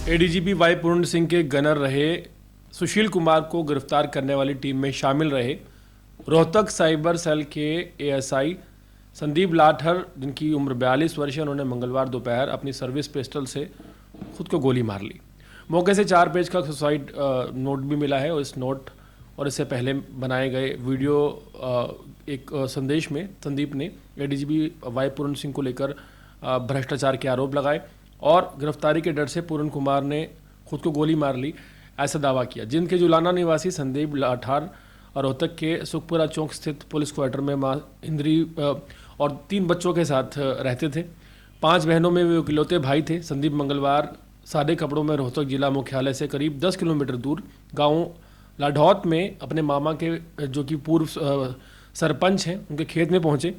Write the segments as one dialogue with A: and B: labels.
A: ADGP Y पूर्ण सिंह के gunner रहे सुशील कुमार को गिरफ्तार करने वाली टीम में शामिल रहे रोहतक साइबर सेल के एएसआई संदीप लाठर, जिनकी उम्र 42 वर्ष है, उन्होंने मंगलवार दोपहर अपनी सर्विस पिस्टल से खुद को गोली मार ली। मौके से 4 पेज का सुसाइड नोट भी मिला है और इस नोट और इससे पहले बनाए गए वीडियो एक संदेश में संदीप ने एडीजीपी वाई पूर्ण सिंह को लेकर भ्रष्टाचार के आरोप लगाए और गिरफ्तारी के डर से पूर्ण कुमार ने खुद को गोली मार ली, ऐसा दावा किया। जिंद के जुलाना निवासी संदीप लाठार और रोहतक के सुखपुरा चौक स्थित पुलिस क्वार्टर में मां इंद्री और 3 बच्चों के साथ रहते थे। 5 बहनों में वे इकलौते भाई थे। संदीप मंगलवार सादे कपड़ों में रोहतक जिला मुख्यालय से करीब 10 किलोमीटर दूर गांव लाढौत में अपने मामा के, जो कि पूर्व सरपंच हैं, उनके खेत में पहुंचे।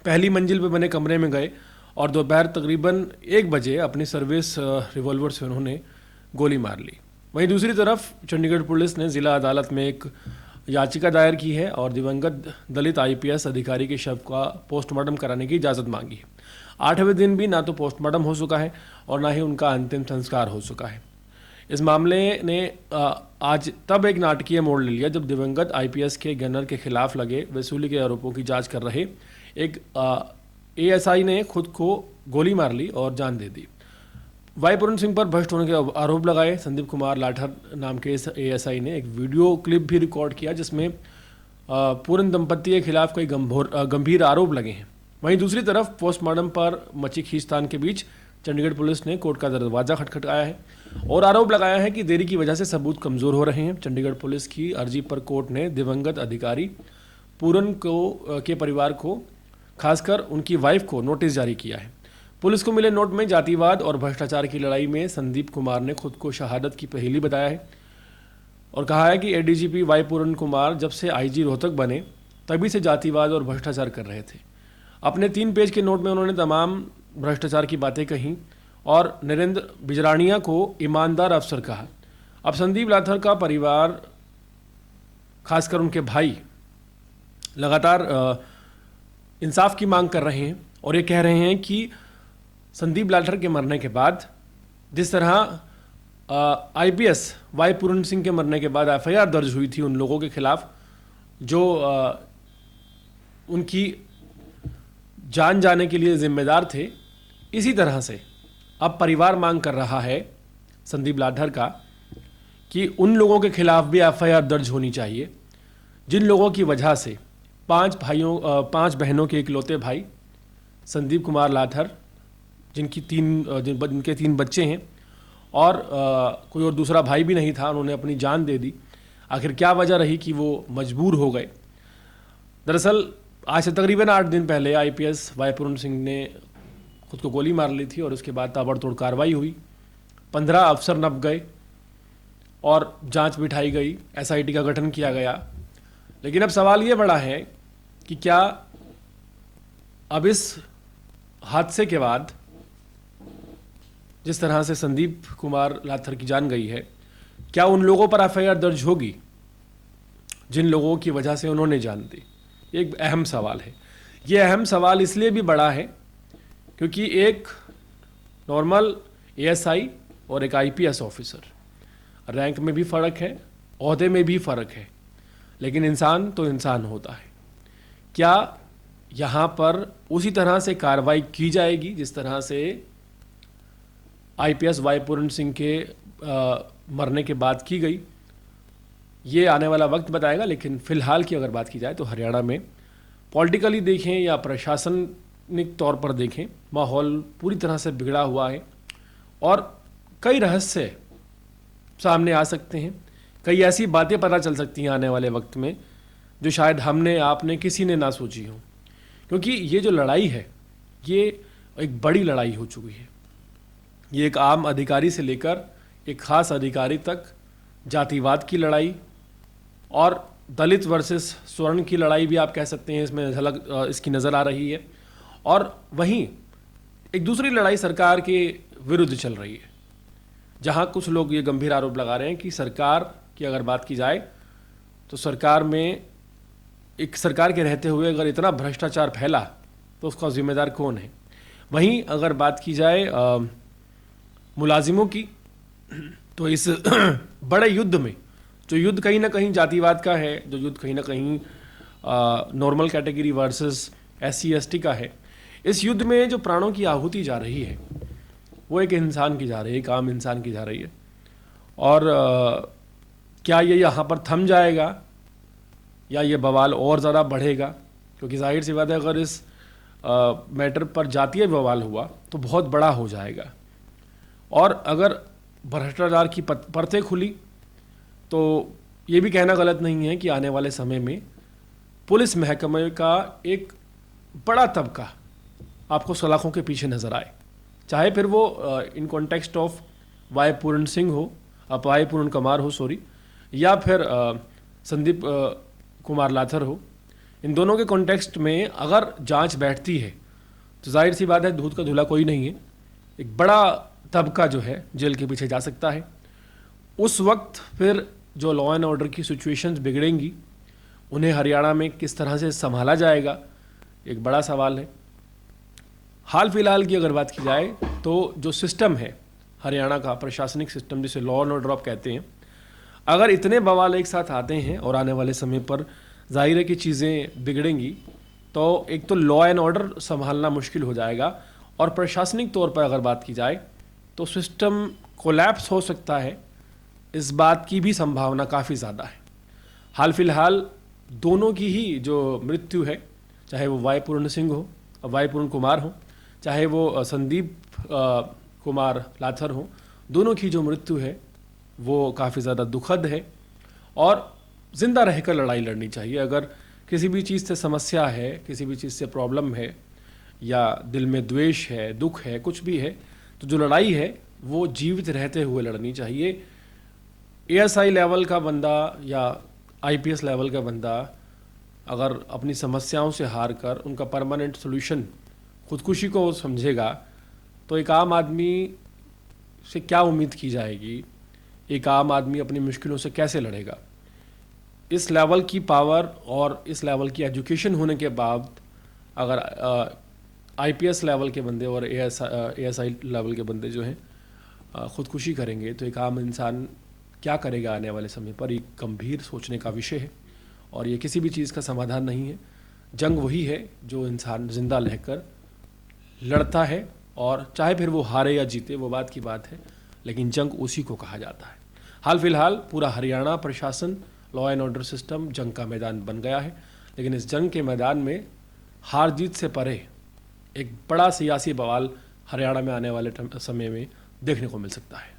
A: पहली मंजिल पर बने कमरे में गए और दोपहर तकरीबन 1 बजे अपनी सर्विस रिवॉल्वर से उन्होंने गोली मार ली। वहीं दूसरी तरफ चंडीगढ़ पुलिस ने जिला अदालत में एक याचिका दायर की है और दिवंगत दलित आईपीएस अधिकारी के शव का पोस्टमार्टम कराने की इजाज़त मांगी है। 8वें दिन भी ना तो पोस्टमार्टम हो चुका है और ना ही उनका अंतिम संस्कार हो चुका है। इस मामले ने आज तब एक नाटकीय मोड़ ले लिया जब दिवंगत आईपीएस के गनर के खिलाफ लगे वसूली के आरोपों की जांच कर रहे एक एएसआई ने खुद को गोली मार ली और जान दे दी। वाई पूर्ण सिंह पर भ्रष्ट होने के आरोप लगाए संदीप कुमार लाठर नाम के इस एएसआई ने एक वीडियो क्लिप भी रिकॉर्ड किया जिसमें पूर्ण दंपति के खिलाफ कई गंभीर आरोप लगे हैं। वहीं दूसरी तरफ पोस्टमार्टम पर मची खींचतान के बीच चंडीगढ़ पुलिस ने कोर्ट का दरवाजा खटखटाया है और आरोप लगाया है कि देरी की वजह से सबूत कमजोर हो रहे हैं। चंडीगढ़ पुलिस की अर्जी पर कोर्ट ने दिवंगत अधिकारी पूर्ण के परिवार को, खासकर उनकी वाइफ को, नोटिस जारी किया है। पुलिस को मिले नोट में जातिवाद और भ्रष्टाचार की लड़ाई में संदीप कुमार ने खुद को शहादत की पहेली बताया है और कहा है कि एडीजीपी वाई पूर्ण कुमार जब से आईजी रोहतक बने तभी से जातिवाद और भ्रष्टाचार कर रहे थे। अपने 3 पेज के नोट में उन्होंने तमाम भ्रष्टाचार की बातें कहीं और नरेंद्र बिजरानिया को ईमानदार अफसर कहा। अब संदीप लाठर का परिवार, खासकर उनके भाई, लगातार इंसाफ की मांग कर रहे हैं और ये कह रहे हैं कि संदीप लाठर के मरने के बाद जिस तरह आईपीएस वाई पूर्ण सिंह के मरने के बाद एफआईआर दर्ज हुई थी उन लोगों के खिलाफ जो उनकी जान जाने के लिए जिम्मेदार थे, इसी तरह से अब परिवार मांग कर रहा है संदीप लाठर का कि उन लोगों के खिलाफ भी एफआईआर दर्ज होनी चाहिए जिन लोगों की वजह से 5 बहनों के इकलौते भाई संदीप कुमार लाठर, जिनके 3 बच्चे हैं और कोई और दूसरा भाई भी नहीं था, उन्होंने अपनी जान दे दी। आखिर क्या वजह रही कि वो मजबूर हो गए? दरअसल आज से तकरीबन 8 दिन पहले आईपीएस वाई पूर्ण सिंह ने खुद को गोली मार ली थी और उसके बाद ताबड़तोड़ कार्रवाई हुई। 15 अफसर नप गए और जांच बिठाई गई, एसआईटी का गठन किया गया। लेकिन अब सवाल ये बड़ा है कि क्या अब इस हादसे के बाद जिस तरह से संदीप कुमार लाठर की जान गई है, क्या उन लोगों पर एफआईआर दर्ज होगी जिन लोगों की वजह से उन्होंने जान दी? एक अहम सवाल है। ये अहम सवाल इसलिए भी बड़ा है क्योंकि एक नॉर्मल एएसआई और एक आईपीएस ऑफिसर, रैंक में भी फ़र्क है, ओहदे में भी फ़र्क है, लेकिन इंसान तो इंसान होता है। क्या यहाँ पर उसी तरह से कार्रवाई की जाएगी जिस तरह से आईपीएस वाई पूर्ण सिंह के मरने के बाद की गई? ये आने वाला वक्त बताएगा। लेकिन फ़िलहाल की अगर बात की जाए तो हरियाणा में पॉलिटिकली देखें या प्रशासनिक तौर पर देखें, माहौल पूरी तरह से बिगड़ा हुआ है और कई रहस्य सामने आ सकते हैं। कई ऐसी बातें पता चल सकती हैं आने वाले वक्त में जो शायद हमने, आपने, किसी ने ना सोची हो, क्योंकि ये जो लड़ाई है ये एक बड़ी लड़ाई हो चुकी है। ये एक आम अधिकारी से लेकर एक खास अधिकारी तक जातिवाद की लड़ाई और दलित वर्सेस स्वर्ण की लड़ाई भी आप कह सकते हैं, इसमें झलक इसकी नज़र आ रही है। और वहीं एक दूसरी लड़ाई सरकार के विरुद्ध चल रही है, जहां कुछ लोग ये गंभीर आरोप लगा रहे हैं कि सरकार की अगर बात की जाए तो सरकार में, एक सरकार के रहते हुए अगर इतना भ्रष्टाचार फैला तो उसका जिम्मेदार कौन है? वहीं अगर बात की जाए मुलाजिमों की, तो इस बड़े युद्ध में, जो युद्ध कहीं ना कहीं जातिवाद का है, जो युद्ध कहीं ना कहीं normal category versus SC ST का है, इस युद्ध में जो प्राणों की आहुति जा रही है वो एक इंसान की जा रही है, एक आम इंसान की जा रही है। और क्या ये यहाँ पर थम जाएगा या ये बवाल और ज़्यादा बढ़ेगा? क्योंकि जाहिर सी बात है, अगर इस मैटर पर जातीय बवाल हुआ तो बहुत बड़ा हो जाएगा। और अगर भ्रष्टाचार की परतें खुली तो ये भी कहना गलत नहीं है कि आने वाले समय में पुलिस महकमे का एक बड़ा तबका आपको सलाखों के पीछे नज़र आए, चाहे फिर वो इन कॉन्टेक्स्ट ऑफ वाई पूर्ण सिंह हो, वाई पूर्ण कुमार हो सॉरी, या फिर संदीप कुमार लाथर हो। इन दोनों के कॉन्टेक्स्ट में अगर जांच बैठती है तो जाहिर सी बात है दूध का धुला कोई नहीं है, एक बड़ा तबका जो है जेल के पीछे जा सकता है। उस वक्त फिर जो लॉ एंड ऑर्डर की सिचुएशंस बिगड़ेंगी, उन्हें हरियाणा में किस तरह से संभाला जाएगा, एक बड़ा सवाल है। हाल फिलहाल की अगर बात की जाए तो जो सिस्टम है हरियाणा का, प्रशासनिक सिस्टम जिसे लॉ एंड ऑर्डर आप कहते हैं, अगर इतने बवाल एक साथ आते हैं और आने वाले समय पर जाहिर है कि चीज़ें बिगड़ेंगी, तो एक तो लॉ एंड ऑर्डर संभालना मुश्किल हो जाएगा, और प्रशासनिक तौर पर अगर बात की जाए तो सिस्टम कोलैप्स हो सकता है। इस बात की भी संभावना काफ़ी ज़्यादा है। हाल फिलहाल दोनों की ही जो मृत्यु है, चाहे वो वाई पूर्ण सिंह हो, वाई पूर्ण कुमार हो, चाहे वो संदीप कुमार लाथर हो, दोनों की जो मृत्यु है वो काफ़ी ज़्यादा दुखद है। और ज़िंदा रहकर लड़ाई लड़नी चाहिए। अगर किसी भी चीज़ से समस्या है, किसी भी चीज़ से प्रॉब्लम है, या दिल में द्वेष है, दुख है, कुछ भी है, तो जो लड़ाई है वो जीवित रहते हुए लड़नी चाहिए। ASI लेवल का बंदा या IPS लेवल का बंदा अगर अपनी समस्याओं से हार कर उनका परमानेंट सोल्यूशन खुदकुशी को समझेगा, तो एक आम आदमी से क्या उम्मीद की जाएगी? एक आम आदमी अपनी मुश्किलों से कैसे लड़ेगा? इस लेवल की पावर और इस लेवल की एजुकेशन होने के बाद अगर IPS लेवल के बंदे और ASI लेवल के बंदे जो हैं ख़ुदकुशी करेंगे, तो एक आम इंसान क्या करेगा आने वाले समय पर? एक गंभीर सोचने का विषय है, और ये किसी भी चीज़ का समाधान नहीं है। जंग वही है जो इंसान जिंदा रहकर लड़ता है, और चाहे फिर वो हारे या जीते वो बात की बात है, लेकिन जंग उसी को कहा जाता है। हाल फिलहाल पूरा हरियाणा प्रशासन, लॉ एंड ऑर्डर सिस्टम जंग का मैदान बन गया है, लेकिन इस जंग के मैदान में हार जीत से परे एक बड़ा सियासी बवाल हरियाणा में आने वाले समय में देखने को मिल सकता है।